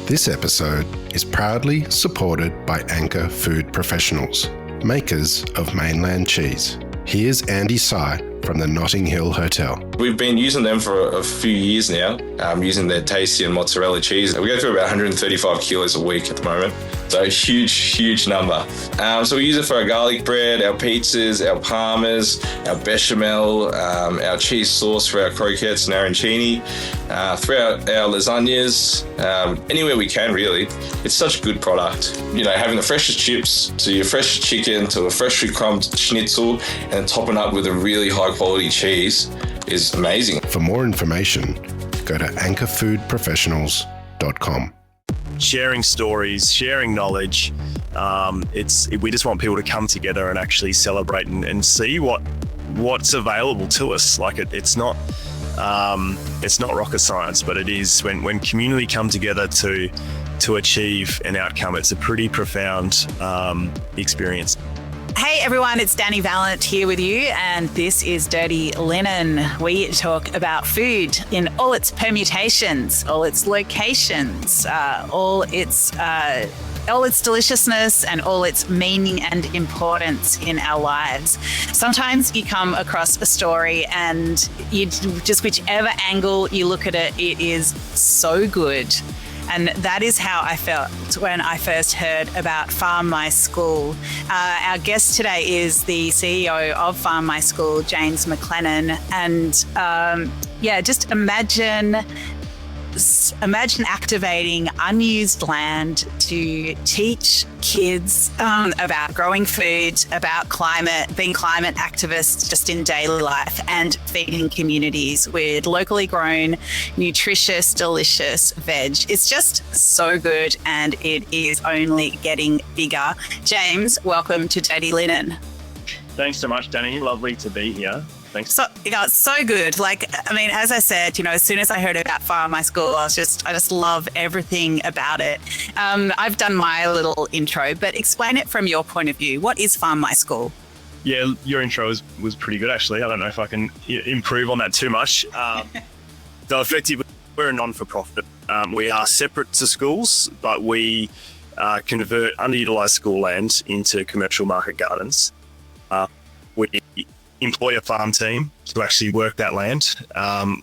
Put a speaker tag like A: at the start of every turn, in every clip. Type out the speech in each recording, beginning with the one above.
A: This episode is proudly supported by Anchor Food Professionals, makers of mainland cheese. Here's Andy Sy from the Notting Hill Hotel.
B: We've been using them for a few years now, using their tasty and mozzarella cheese. We go through about 135 kilos a week at the moment. So a huge number. So we use it for our garlic bread, our pizzas, our parmas, our bechamel, our cheese sauce for our croquettes and arancini, throughout our lasagnas, anywhere we can really. It's such a good product. You know, having the freshest chips to your fresh chicken to a freshly crumbed schnitzel and topping up with a really high quality cheese is amazing.
A: For more information, go to anchorfoodprofessionals.com.
C: Sharing stories, sharing knowledge. We just want people to come together and actually celebrate and see what's available to us. Like it's not rocket science, but it is when community come together to achieve an outcome. It's a pretty profound experience.
D: Hey everyone, it's Dani Valent here with you, and this is Dirty Linen. We talk about food in all its permutations, all its locations, all its deliciousness and all its meaning and importance in our lives. Sometimes you come across a story and you just whichever angle you look at it, it is so good. And that is how I felt when I first heard about Farm My School. Our guest today is the CEO of Farm My School, James McLennan. And just imagine activating unused land to teach kids about growing food, about climate, being climate activists just in daily life, and feeding communities with locally grown, nutritious, delicious veg. It's just so good, and it is only getting bigger. James, welcome to Dirty Linen.
C: Thanks so much, Dani. Lovely to be here. Thanks.
D: So, it's so good. As I said, as soon as I heard about Farm My School, I just love everything about it. I've done my little intro, but explain it from your point of view. What is Farm My School?
C: Yeah, your intro was pretty good, actually. I don't know if I can improve on that too much. So effectively, we're a non-for-profit. We are separate to schools, but we convert underutilised school land into commercial market gardens. We employ a farm team to actually work that land.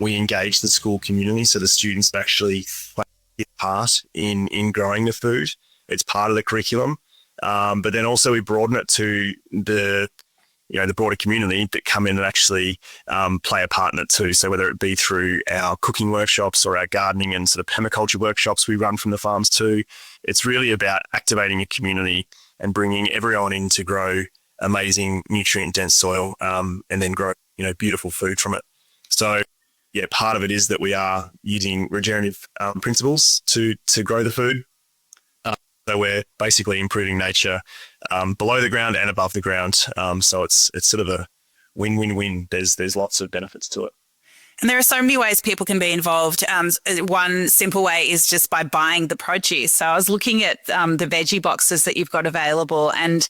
C: We engage the school community, so the students actually play a part in growing the food. It's part of the curriculum. But then also we broaden it to the broader community that come in and actually play a part in it too. So whether it be through our cooking workshops or our gardening and sort of permaculture workshops we run from the farms too, it's really about activating a community and bringing everyone in to grow amazing nutrient-dense soil, and then grow, beautiful food from it. So, yeah, part of it is that we are using regenerative principles to grow the food. So we're basically improving nature below the ground and above the ground. So it's sort of a win-win-win. There's lots of benefits to it.
D: And there are so many ways people can be involved. One simple way is just by buying the produce. So I was looking at the veggie boxes that you've got available, and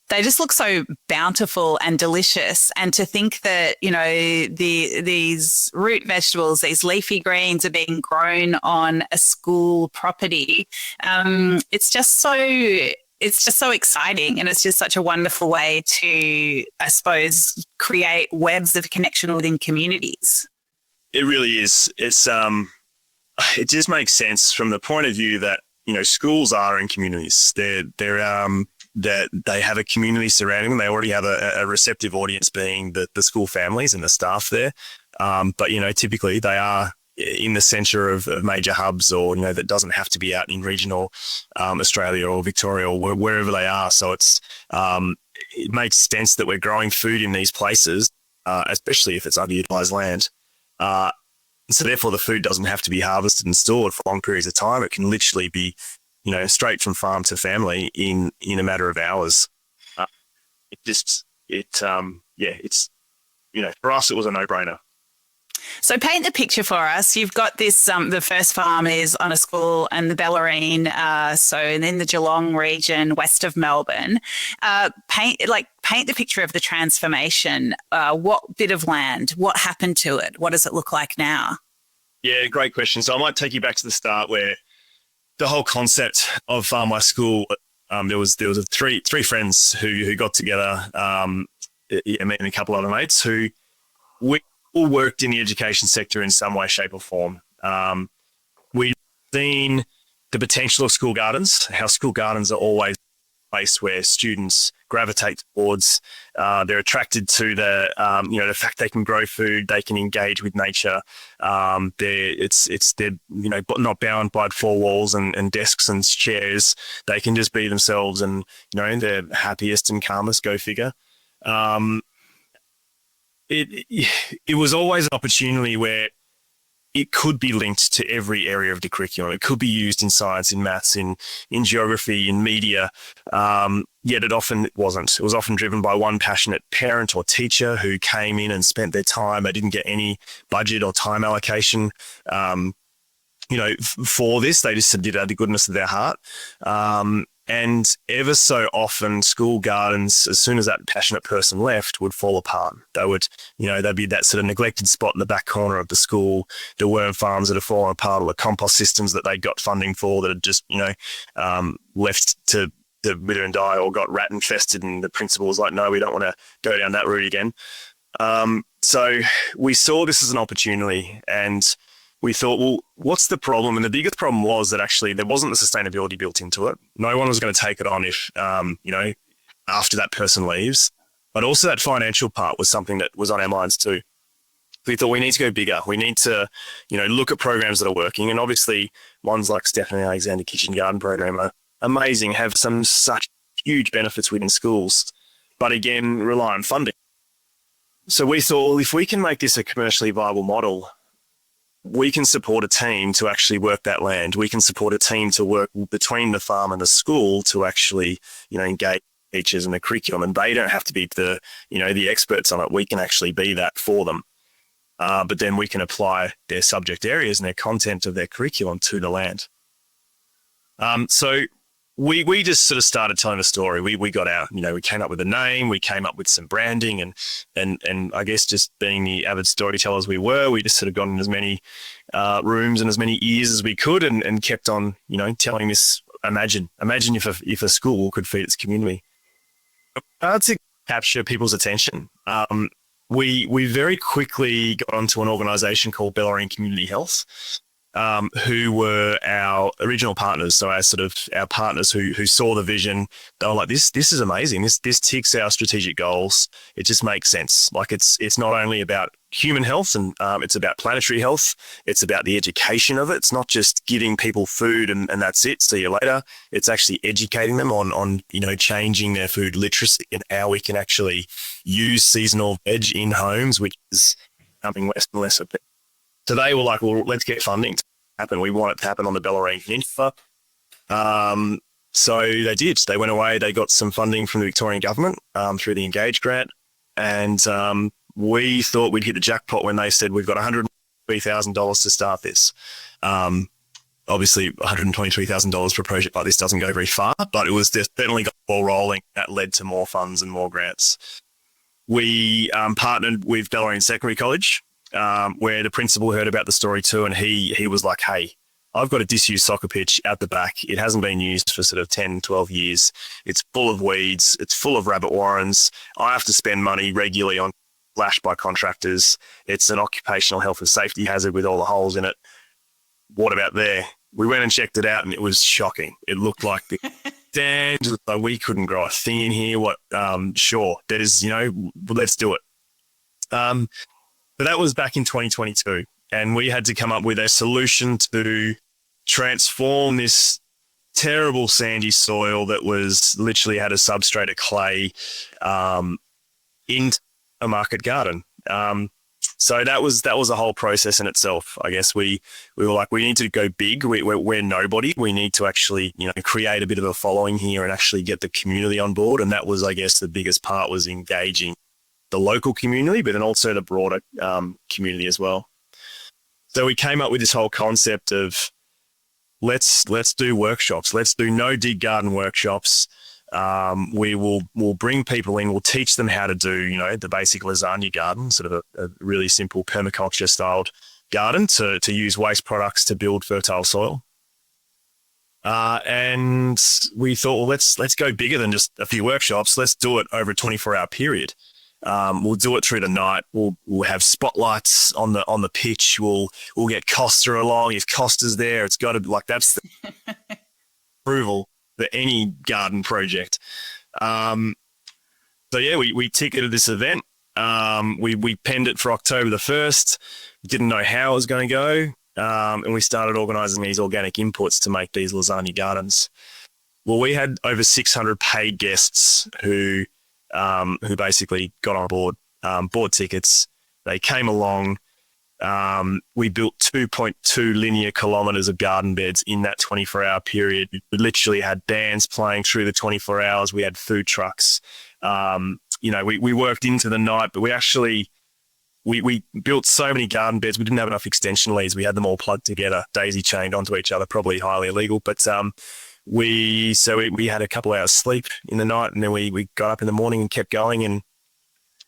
D: they just look so bountiful and delicious. And to think that, these root vegetables, these leafy greens are being grown on a school property, it's just so exciting. And it's just such a wonderful way to, I suppose, create webs of connection within communities.
C: It really is. It just makes sense from the point of view that, schools are in communities. That they have a community surrounding them. They already have a receptive audience, being the school families and the staff there. But, typically they are in the centre of major hubs, or, that doesn't have to be out in regional Australia or Victoria or wherever they are. So it makes sense that we're growing food in these places, especially if it's underutilised land. So therefore the food doesn't have to be harvested and stored for long periods of time. It can literally be straight from farm to family in a matter of hours. For us, it was a no-brainer.
D: So paint the picture for us. You've got this, the first farm is on a school in the Bellarine, and in the Geelong region, west of Melbourne. Paint the picture of the transformation. What bit of land? What happened to it? What does it look like now?
C: Yeah, great question. So I might take you back to the start where the whole concept of my school, there was three friends who got together, me and a couple other mates who we all worked in the education sector in some way, shape or form. We've seen the potential of school gardens, how school gardens are always a place where students gravitate towards. They're attracted to the fact they can grow food, they can engage with nature. They're not bound by four walls and desks and chairs. They can just be themselves, and they're happiest and calmest. Go figure. It was always an opportunity where it could be linked to every area of the curriculum. It could be used in science, in maths, in geography, in media, yet it often wasn't. It was often driven by one passionate parent or teacher who came in and spent their time. They didn't get any budget or time allocation, for this. They just did it out of the goodness of their heart. And ever so often, school gardens, as soon as that passionate person left, would fall apart. They'd be that sort of neglected spot in the back corner of the school, the worm farms that have fallen apart, or the compost systems that they got funding for that had just, left to wither and die, or got rat infested, and the principal was like, no, we don't want to go down that route again. So we saw this as an opportunity, and we thought, well, what's the problem? And the biggest problem was that actually there wasn't the sustainability built into it. No one was going to take it on if, after that person leaves. But also that financial part was something that was on our minds too. We thought we need to go bigger. We need to, look at programs that are working. And obviously ones like Stephanie Alexander Kitchen Garden Program are amazing, have such huge benefits within schools, but again, rely on funding. So we thought, well, if we can make this a commercially viable model, we can support a team to actually work that land. We can support a team to work between the farm and the school to actually, engage teachers in the curriculum. And they don't have to be the experts on it. We can actually be that for them. But then we can apply their subject areas and their content of their curriculum to the land. So we just sort of started telling the story. We got out, we came up with a name, we came up with some branding, and I guess just being the avid storytellers we were, we just sort of got in as many rooms and as many ears as we could, and kept on, telling this. Imagine if a school could feed its community. To capture people's attention, we very quickly got onto an organisation called Bellarine Community Health. Who were our original partners. So our partners who saw the vision. They were like, this is amazing. This ticks our strategic goals. It just makes sense. Like it's not only about human health and it's about planetary health. It's about the education of it. It's not just giving people food and that's it. See you later. It's actually educating them on changing their food literacy and how we can actually use seasonal veg in homes, which is becoming less and less of it. So they were like, well, let's get funding to happen. We want it to happen on the Bellarine Peninsula. So they did. They went away. They got some funding from the Victorian government through the Engage grant. And we thought we'd hit the jackpot when they said, we've got $123,000 to start this. Obviously, $123,000 for a project like this doesn't go very far, but they certainly got the ball rolling. That led to more funds and more grants. We partnered with Bellarine Secondary College, where the principal heard about the story too, and he was like, hey, I've got a disused soccer pitch out the back. It hasn't been used for sort of 10, 12 years. It's full of weeds. It's full of rabbit warrens. I have to spend money regularly on flash by contractors. It's an occupational health and safety hazard with all the holes in it. What about there? We went and checked it out, and it was shocking. It looked like the stand. Like we couldn't grow a thing in here. Sure, that is, let's do it. But that was back in 2022, and we had to come up with a solution to transform this terrible sandy soil that was literally had a substrate of clay into a market garden. So that was a whole process in itself. I guess we were like, we need to go big. We're nobody. We need to actually create a bit of a following here and actually get the community on board. And that was, I guess, the biggest part was engaging the local community, but then also the broader community as well. So we came up with this whole concept of let's do workshops. Let's do no dig garden workshops. We'll bring people in. We'll teach them how to do the basic lasagna garden, sort of a really simple permaculture styled garden to use waste products to build fertile soil. And we thought, well, let's go bigger than just a few workshops. Let's do it over a 24-hour period. We'll do it through the night. We'll have spotlights on the pitch. We'll get Costa along. If Costa's there, it's got to be like, that's the approval for any garden project. So yeah, we ticketed this event. We penned it for October the 1st. Didn't know how it was going to go. And we started organising these organic inputs to make these lasagna gardens. Well, we had over 600 paid guests who basically got on board, bought tickets. They came along. We built 2.2 linear kilometres of garden beds in that 24-hour period. We literally had bands playing through the 24 hours. We had food trucks. We worked into the night, but we actually we built so many garden beds. We didn't have enough extension leads. We had them all plugged together, daisy chained onto each other, probably highly illegal. But we had a couple hours sleep in the night, and then we got up in the morning and kept going. And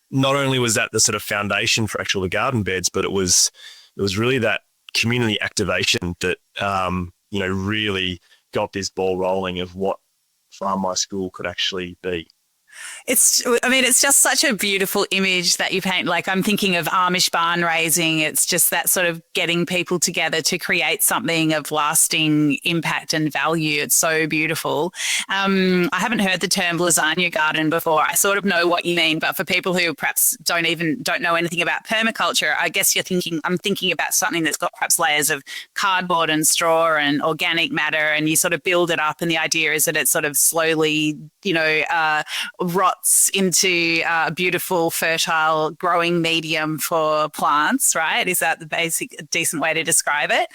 C: not only was that the sort of foundation for actual the garden beds, but it was really that community activation that really got this ball rolling of what Farm My School could actually be.
D: It's just such a beautiful image that you paint. Like, I'm thinking of Amish barn raising. It's just that sort of getting people together to create something of lasting impact and value. It's so beautiful. I haven't heard the term lasagna garden before. I sort of know what you mean, but for people who perhaps don't know anything about permaculture, I guess I'm thinking about something that's got perhaps layers of cardboard and straw and organic matter, and you sort of build it up. And the idea is that it sort of slowly, rots into a beautiful, fertile growing medium for plants, right? Is that the decent way to describe it?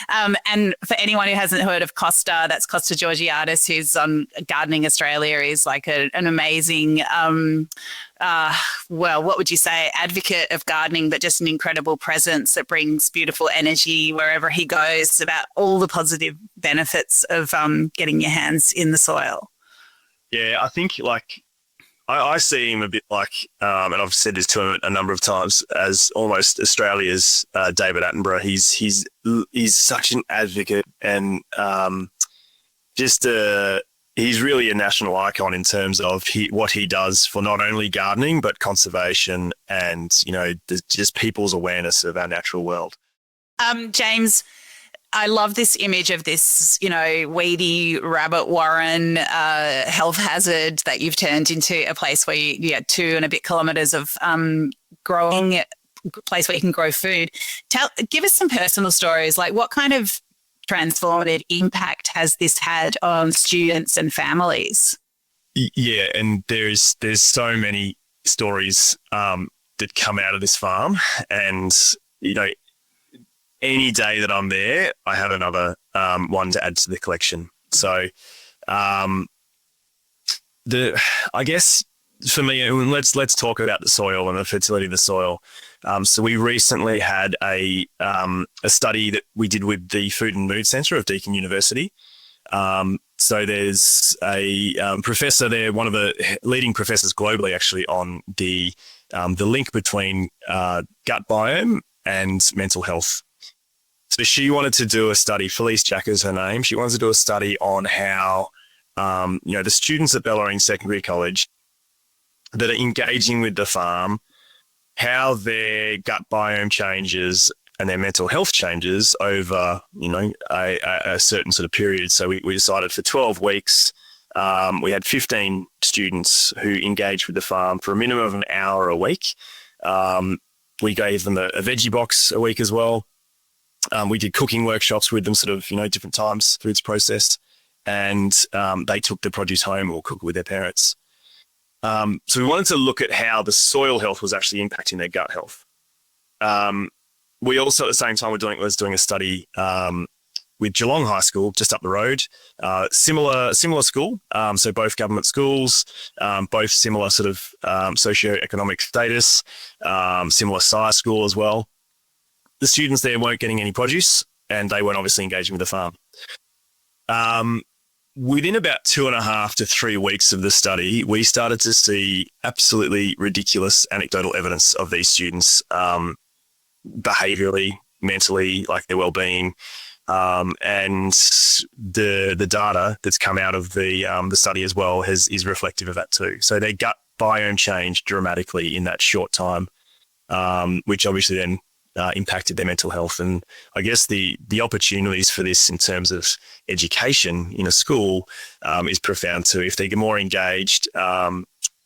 D: And for anyone who hasn't heard of Costa, that's Costa Georgiatus, who's on Gardening Australia, is like an amazing, what would you say, advocate of gardening, but just an incredible presence that brings beautiful energy wherever he goes, about all the positive benefits of getting your hands in the soil.
C: Yeah, I think I see him a bit like, and I've said this to him a number of times, as almost Australia's David Attenborough. He's such an advocate, and he's really a national icon in terms of what he does for not only gardening but conservation and just people's awareness of our natural world.
D: James, I love this image of this, weedy rabbit warren, health hazard that you've turned into a place where you had 2 and a bit kilometres of growing place where you can grow food. Give us some personal stories. Like, what kind of transformative impact has this had on students and families?
C: Yeah, and there's so many stories that come out of this farm, and any day that I'm there, I have another one to add to the collection. So, I guess for me, let's talk about the soil and the fertility of the soil. So we recently had a study that we did with the Food and Mood Centre of Deakin University. So there's a professor there, one of the leading professors globally, actually, on the link between gut biome and mental health. So she wanted to do a study, Felice Jack is her name. She wanted to do a study on how, the students at Bellarine Secondary College that are engaging with the farm, how their gut biome changes and their mental health changes over, a certain sort of period. So we decided for 12 weeks, we had 15 students who engaged with the farm for a minimum of an hour a week. We gave them a veggie box a week as well. We did cooking workshops with them, sort of, different times food's processed, and they took the produce home or cook it with their parents. So we wanted to look at how the soil health was actually impacting their gut health. We also, at the same time, was doing a study with Geelong High School, just up the road. Similar school, so both government schools, both similar sort of socioeconomic status, similar size school as well. The students there weren't getting any produce, and they weren't obviously engaging with the farm. Within about 2.5 to 3 weeks of the study, we started to see absolutely ridiculous anecdotal evidence of these students behaviourally, mentally, like their well-being. And the data that's come out of the study as well is reflective of that too. So their gut biome changed dramatically in that short time, which obviously then impacted their mental health. And I guess the opportunities for this in terms of education in a school is profound too. If they get more engaged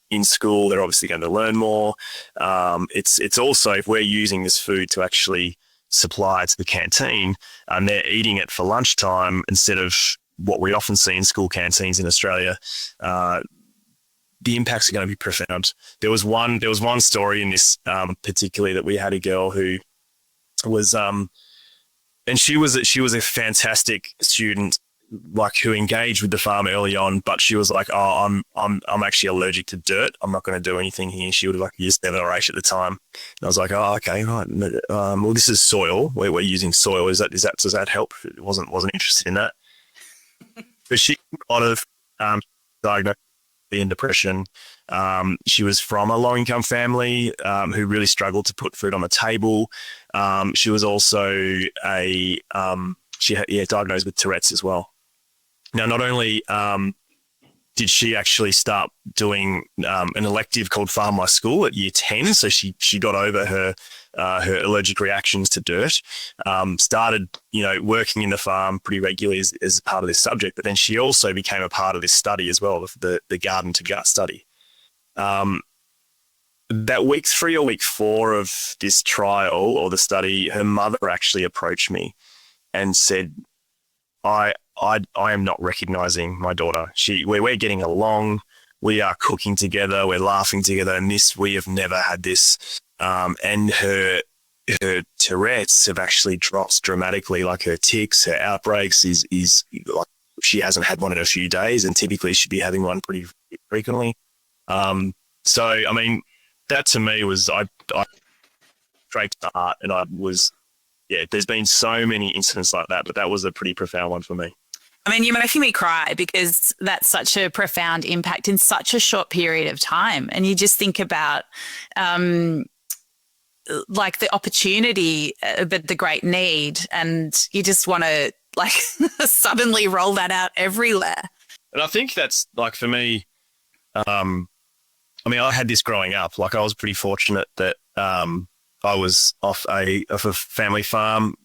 C: in school, they're obviously going to learn more. It's also, if we're using this food to actually supply to the canteen and they're eating it for lunchtime instead of what we often see in school canteens in Australia, the impacts are going to be profound. There was one story in this particularly that we had a girl who was and she was a fantastic student, like, who engaged with the farm early on, but she was like, oh, I'm actually allergic to dirt. I'm not going to do anything here. She would have, like, year 7 or 8 at the time. And I was like, oh, okay, right. Well, this is soil. We're using soil. Does that help? It wasn't interested in that. But she had a lot of diagnosed in depression. She was from a low-income family who really struggled to put food on the table. She was also diagnosed with Tourette's as well. Now, not only did she actually start doing an elective called Farm My School at year 10, so she got over her allergic reactions to dirt, started working in the farm pretty regularly as part of this subject, but then she also became a part of this study as well, the garden to gut study. That week 3 or week 4 of this trial or the study, her mother actually approached me and said, I am not recognizing my daughter. We're getting along. We are cooking together. We're laughing together. And we have never had this. And her Tourette's have actually dropped dramatically. Like, her tics, her outbreaks is like, she hasn't had one in a few days, and typically she'd be having one pretty frequently. So, I mean, that to me was, I straight to heart, and I was, there's been so many incidents like that, but that was a pretty profound one for me.
D: I mean, you're making me cry because that's such a profound impact in such a short period of time. And you just think about like the opportunity, but the great need, and you just want to, like, suddenly roll that out everywhere.
C: And I think that's, like, for me, I mean, I had this growing up. Like, I was pretty fortunate that I was off a family farm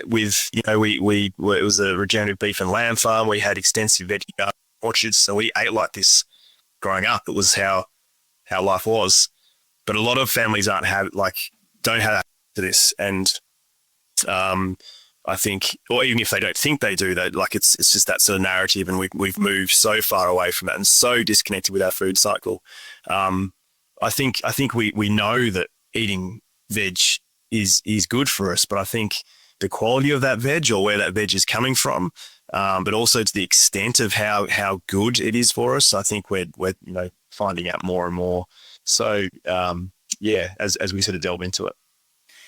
C: with, it was a regenerative beef and lamb farm. We had extensive veggie garden orchards, so we ate like this growing up. It was how life was. But a lot of families don't have access to this, and I think, or even if they don't think they do, that, like, it's just that sort of narrative, and we've moved so far away from that and so disconnected with our food cycle. I think we know that eating veg is good for us, but I think the quality of that veg, or where that veg is coming from, but also to the extent of how good it is for us, I think we're finding out more and more. So as we sort of delve into it.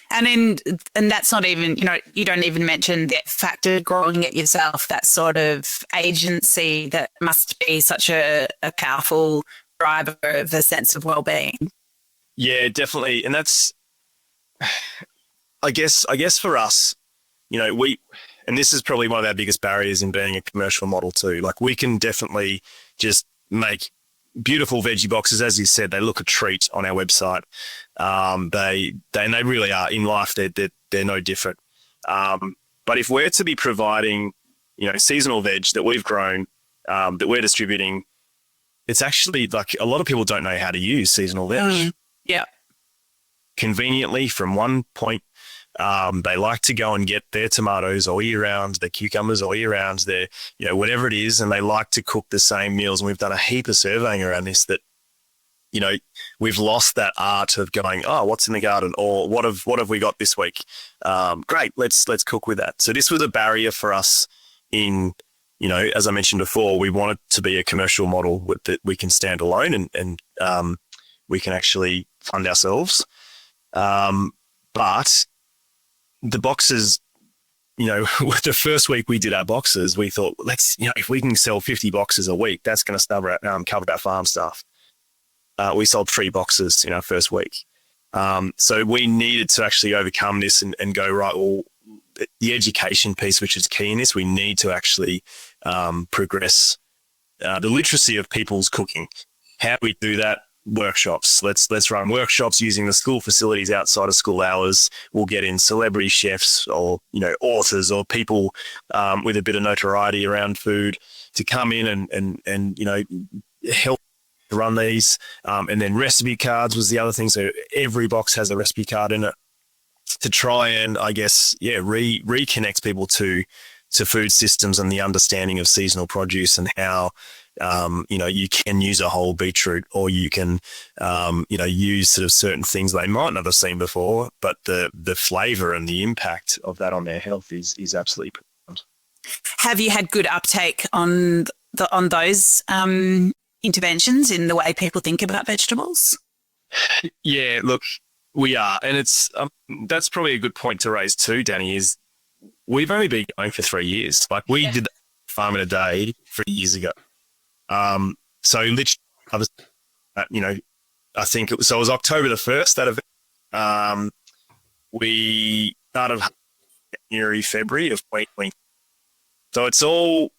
D: And that's not even, you don't even mention the factor growing it yourself, that sort of agency that must be such a powerful driver of a sense of well-being.
C: Yeah, definitely. And that's, I guess for us, and this is probably one of our biggest barriers in being a commercial model too. Like, we can definitely just make beautiful veggie boxes. As you said, they look a treat on our website. They really are in life. They're no different. But if we're to be providing, seasonal veg that we've grown, that we're distributing, it's actually, like, a lot of people don't know how to use seasonal veg.
D: Yeah.
C: Conveniently from one point. They like to go and get their tomatoes all year round, their cucumbers all year round, their, whatever it is, and they like to cook the same meals. And we've done a heap of surveying around this, that, we've lost that art of going, oh, what's in the garden, or what have we got this week? Great, let's cook with that. So this was a barrier for us in, as I mentioned before, we wanted to be a commercial model that we can stand alone and we can actually fund ourselves. But the boxes, the first week we did our boxes, we thought, if we can sell 50 boxes a week, that's going to cover our farm staff. We sold 3 boxes in our first week. So we needed to actually overcome this and go, right, well, the education piece, which is key in this. We need to actually progress the literacy of people's cooking. How do we do that? Workshops. Let's run workshops using the school facilities outside of school hours. We'll get in celebrity chefs or authors or people with a bit of notoriety around food to come in and help to run these. And then recipe cards was the other thing. So every box has a recipe card in it to try and reconnect people to food systems and the understanding of seasonal produce and how you can use a whole beetroot, or you can use sort of certain things they might not have seen before, but the flavour and the impact of that on their health is absolutely profound.
D: Have you had good uptake on those interventions in the way people think about vegetables?
C: Yeah, look, we are, and it's that's probably a good point to raise too, Dani. Is we've only been going for 3 years. Like we did that farm in a day 3 years ago. So literally, I think it was October the 1st, that event. We started January, February of 2020. So it's all,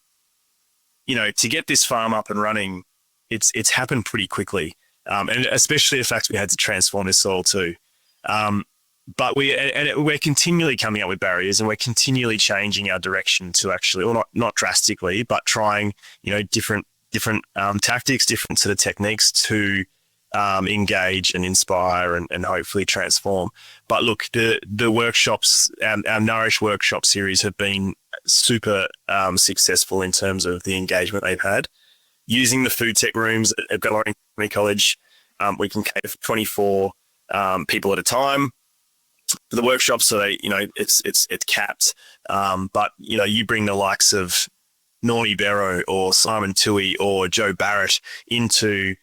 C: to get this farm up and running, it's happened pretty quickly. And especially the fact we had to transform this soil too. But we're continually coming up with barriers, and we're continually changing our direction to actually, or not drastically, but trying, different tactics, different sort of techniques to engage and inspire and hopefully transform. But look, the workshops, our Nourish workshop series have been super successful in terms of the engagement they've had. Using the food tech rooms at Bellarine Community College, we can cater for 24 people at a time for the workshops. So they, it's capped. But you bring the likes of Nornie Barrow or Simon Toohey or Joe Barrett into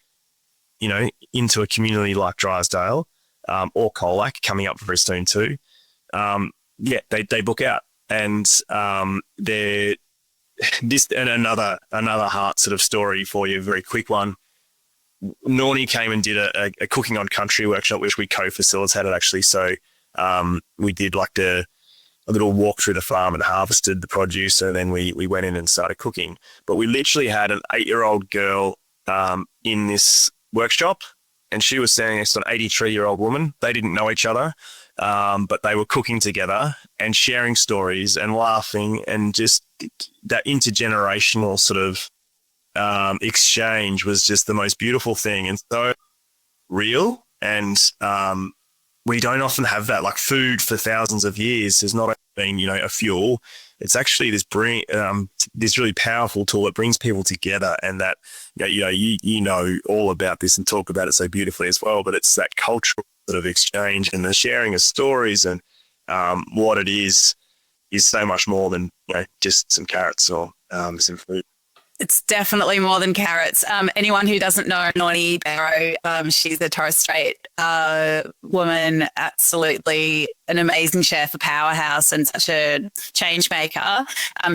C: a community like Drysdale or Colac coming up very soon too. They book out, and they're this and another heart sort of story for you, a very quick one. Nornie came and did a cooking on country workshop, which we co-facilitated actually. So we did like a little walk through the farm and harvested the produce, and then we went in and started cooking. But we literally had an 8-year-old girl in this workshop, and she was standing next to an 83-year-old woman. They didn't know each other, but they were cooking together and sharing stories and laughing, and just that intergenerational sort of exchange was just the most beautiful thing, and so real. And we don't often have that. Like food for thousands of years has not been, a fuel. It's actually this really powerful tool that brings people together, and that you know all about this and talk about it so beautifully as well. But it's that cultural sort of exchange and the sharing of stories, and what it is so much more than just some carrots or some fruit.
D: It's definitely more than carrots. Anyone who doesn't know Nornie Barrow, she's a Torres Strait woman, absolutely an amazing chef, a powerhouse, and such a change maker.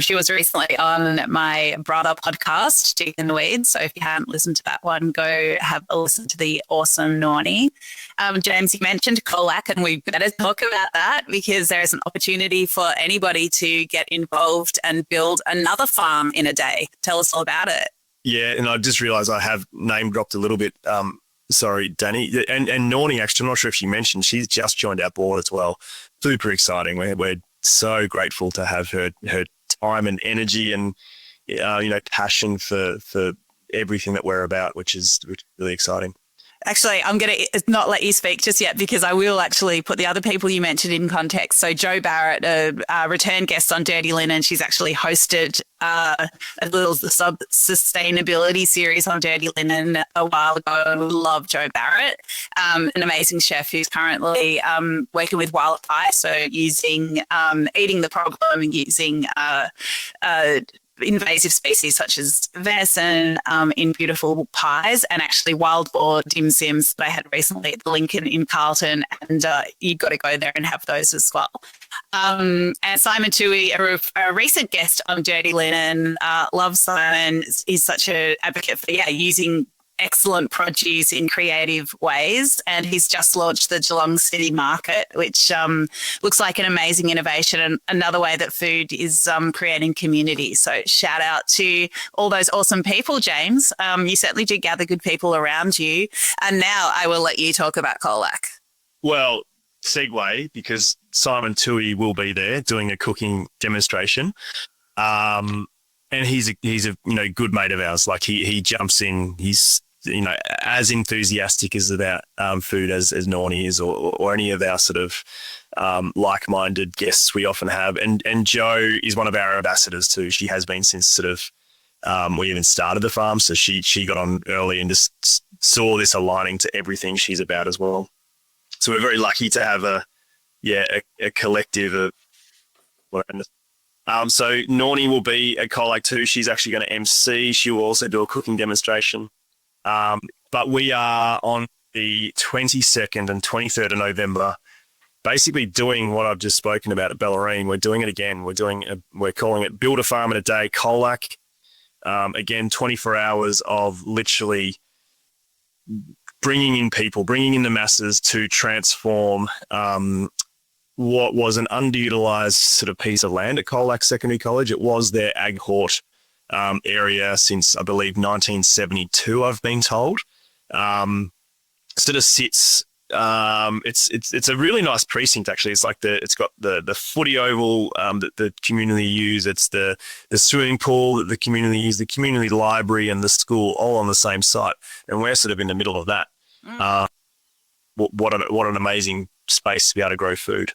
D: She was recently on my brother podcast, Deep in the Weeds. So if you haven't listened to that one, go have a listen to the awesome Nornie. James, you mentioned Colac, and we better talk about that because there is an opportunity for anybody to get involved and build another farm in a day. Tell us all about it.
C: Yeah, and I just realised I have name dropped a little bit. Sorry, Dani. And Nornie, actually, I'm not sure if she mentioned, she's just joined our board as well. Super exciting. We're so grateful to have her time and energy and passion for everything that we're about, which is really exciting.
D: Actually, I'm going to not let you speak just yet because I will actually put the other people you mentioned in context. So Jo Barrett, a return guest on Dirty Linen, she's actually hosted a little sustainability series on Dirty Linen a while ago. I love Jo Barrett, an amazing chef who's currently working with wildfire, so using eating the problem, using invasive species such as venison in beautiful pies, and actually wild boar dim sims that I had recently at the Lincoln in Carlton, and you've got to go there and have those as well. And Simon Toohey, a recent guest on Dirty Linen, love Simon. He's such an advocate for using excellent produce in creative ways. And he's just launched the Geelong City Market, which looks like an amazing innovation and another way that food is creating community. So shout out to all those awesome people, James. You certainly do gather good people around you. And now I will let you talk about Colac.
C: Well, segue, because Simon Toohey will be there doing a cooking demonstration. And he's a good mate of ours. Like he jumps in. He's as enthusiastic as about food as Nornie is, or any of our sort of like-minded guests we often have. And Jo is one of our ambassadors too. She has been since sort of we even started the farm. So she got on early and just saw this aligning to everything she's about as well. So we're very lucky to have a collective of. So Nornie will be at Colac too. She's actually going to MC. She will also do a cooking demonstration. But we are on the 22nd and 23rd of November, basically doing what I've just spoken about at Bellarine. We're doing it again. We're calling it Build a Farm in a Day, Colac. Again, 24 hours of literally bringing in people, bringing in the masses to transform what was an underutilised sort of piece of land at Colac Secondary College. It was their ag hort area since, I believe, 1972, I've been told. Sort of sits, it's a really nice precinct, actually. It's like it's got the footy oval that the community use. It's the swimming pool that the community use, the community library and the school all on the same site. And we're sort of in the middle of that. What an amazing space to be able to grow food.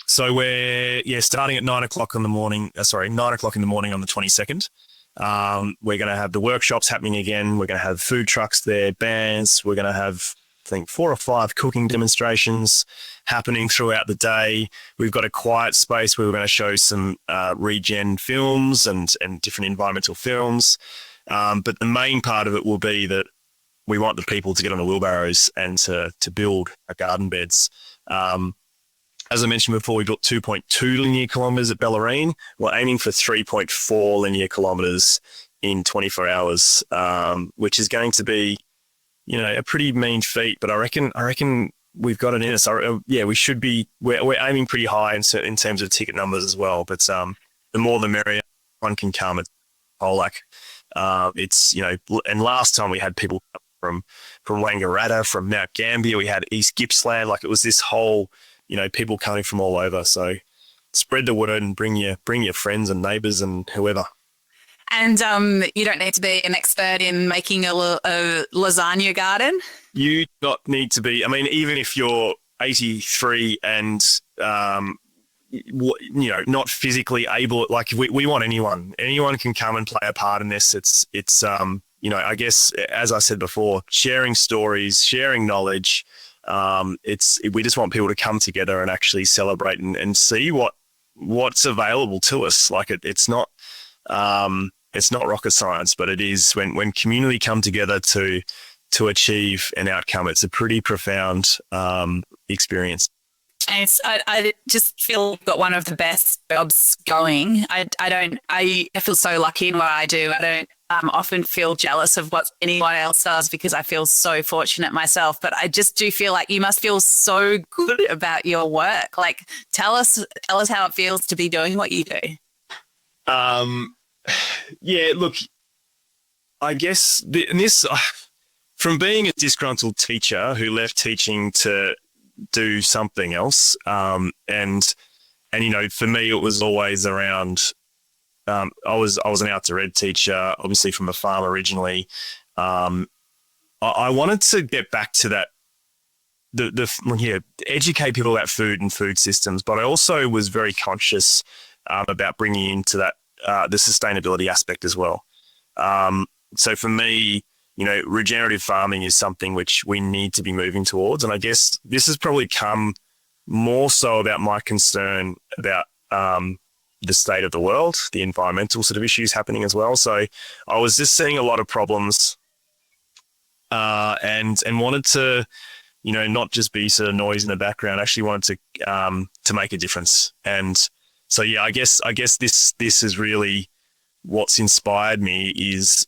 C: So we're starting at 9 o'clock in the morning on the 22nd. We're going to have the workshops happening again. We're going to have food trucks there, bands. We're going to have, I think, 4 or 5 cooking demonstrations happening throughout the day. We've got a quiet space where we're going to show some regen films and different environmental films. But the main part of it will be that we want the people to get on the wheelbarrows and to build our garden beds. As I mentioned before, we built 2.2 linear kilometres at Bellarine. We're aiming for 3.4 linear kilometres in 24 hours, which is going to be, a pretty mean feat. But I reckon we've got it in us. We should be. We're aiming pretty high in terms of ticket numbers as well. But the more the merrier. One can come at Colac. And last time we had people from Wangaratta, from Mount Gambier. We had East Gippsland. Like, it was this whole. People coming from all over. So spread the word and bring your friends and neighbours and whoever.
D: And you don't need to be an expert in making a lasagna garden.
C: You do not need to be. I mean, even if you're 83 and, not physically able, like we want anyone. Anyone can come and play a part in this. It's I guess, as I said before, sharing stories, sharing knowledge. We just want people to come together and actually celebrate and see what's available to us. Like it's not rocket science, but it is when community come together to achieve an outcome. It's a pretty profound experience.
D: And I just feel I've got one of the best jobs going. I feel so lucky in what I do. I don't often feel jealous of what anyone else does because I feel so fortunate myself. But I just do feel like you must feel so good about your work. Like, tell us how it feels to be doing what you do.
C: Look, I guess from being a disgruntled teacher who left teaching to do something else, and for me it was always around. I was an outdoor ed teacher, obviously from a farm originally. I wanted to get back to that, educate people about food and food systems, but I also was very conscious about bringing into that the sustainability aspect as well. So for me, regenerative farming is something which we need to be moving towards, and I guess this has probably come more so about my concern about the state of the world, the environmental sort of issues happening as well. So I was just seeing a lot of problems and wanted to, not just be sort of noise in the background, actually wanted to make a difference. And so, I guess this is really what's inspired me is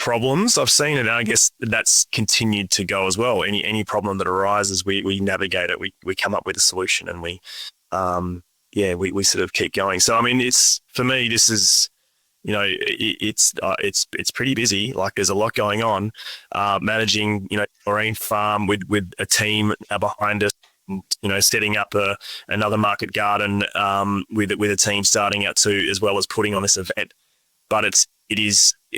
C: problems I've seen, and I guess that's continued to go as well. Any problem that arises, we navigate it. We come up with a solution, and we sort of keep going. So I mean, it's for me, this is, you know, it's pretty busy. Like there's a lot going on, managing, you know, marine farm with a team behind us. You know, setting up another market garden with a team starting out too, as well as putting on this event. But it's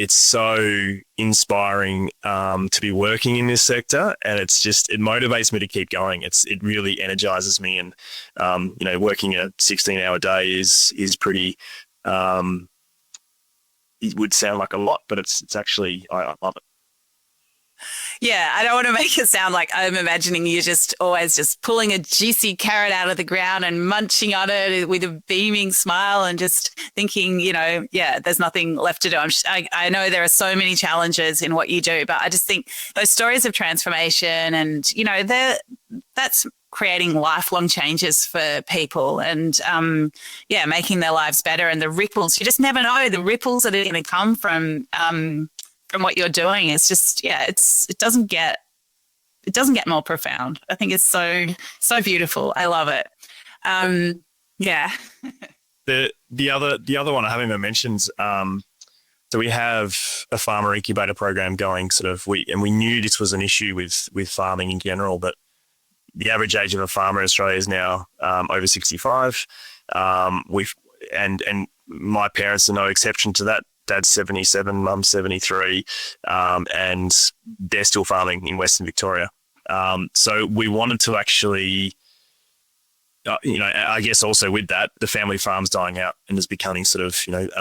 C: so inspiring to be working in this sector, and it motivates me to keep going. It really energizes me, and you know, working a 16-hour day is pretty. It would sound like a lot, but it's actually, I love it.
D: Yeah, I don't want to make it sound like I'm imagining you just always just pulling a juicy carrot out of the ground and munching on it with a beaming smile and just thinking, you know, yeah, there's nothing left to do. I know there are so many challenges in what you do, but I just think those stories of transformation and, you know, that's creating lifelong changes for people and, making their lives better, and the ripples, you just never know the ripples that are going to come from what you're doing. It's just, it doesn't get more profound. I think it's so beautiful. I love it.
C: The other one I haven't even mentioned. So we have a farmer incubator program going. We knew this was an issue with farming in general, but the average age of a farmer in Australia is now over 65. And my parents are no exception to that. Dad's 77, mum's 73, and they're still farming in Western Victoria. So we wanted to actually, I guess also with that, the family farm's dying out and is becoming sort of,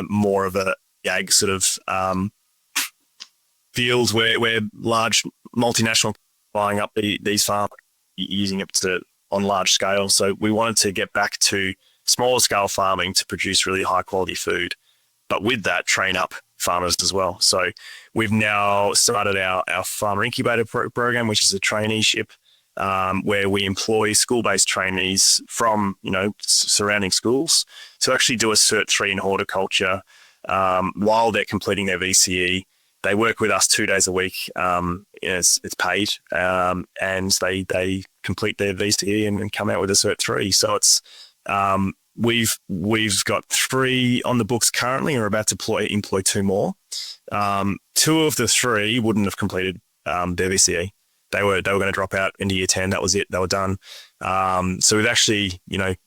C: more of a ag sort of field where large multinational buying up these farms, using it on large scale. So we wanted to get back to smaller scale farming to produce really high quality food, but with that, train up farmers as well. So we've now started our farmer incubator program, which is a traineeship where we employ school-based trainees from, surrounding schools to actually do a Cert 3 in horticulture while they're completing their VCE. They work with us 2 days a week. It's paid, and they complete their VCE and come out with a Cert 3. So it's we've got 3 on the books currently, and we're about to employ 2 more. 2 of the 3 wouldn't have completed their VCE. They were going to drop out into year 10. That was it. They were done. So we've actually,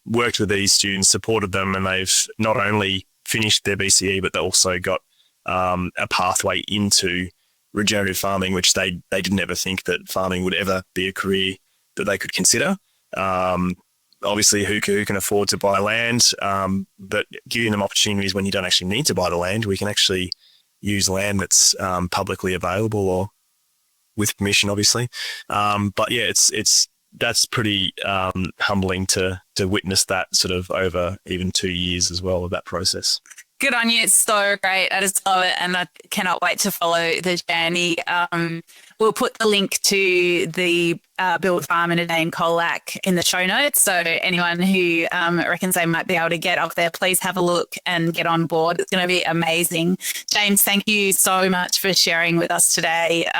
C: worked with these students, supported them, and they've not only finished their VCE, but they also got a pathway into regenerative farming, which they didn't ever think that farming would ever be a career that they could consider. Obviously, who can afford to buy land, but giving them opportunities when you don't actually need to buy the land. We can actually use land that's publicly available or with permission, obviously. But yeah, that's pretty humbling to witness that sort of over even 2 years as well of that process.
D: Good on you. It's so great. I just love it, and I cannot wait to follow the journey. We'll put the link to the Build Farm in a Day in Colac in the show notes. So anyone who reckons they might be able to get up there, please have a look and get on board. It's going to be amazing. James, thank you so much for sharing with us today.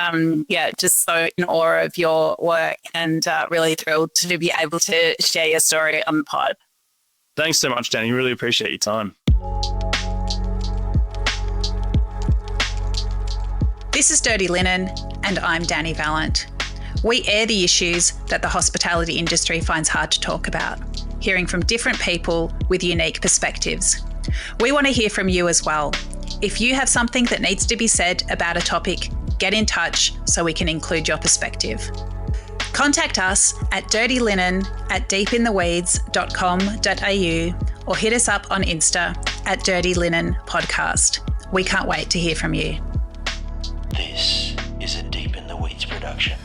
D: Just so in awe of your work, and really thrilled to be able to share your story on the pod.
C: Thanks so much, Dani. Really appreciate your time.
E: This is Dirty Linen, and I'm Dani Valent. We air the issues that the hospitality industry finds hard to talk about, hearing from different people with unique perspectives. We want to hear from you as well. If you have something that needs to be said about a topic, get in touch so we can include your perspective. Contact us at dirtylinen@deepintheweeds.com.au or hit us up on Insta at Dirty Linen Podcast. We can't wait to hear from you.
F: This is a Deep in the Weeds production.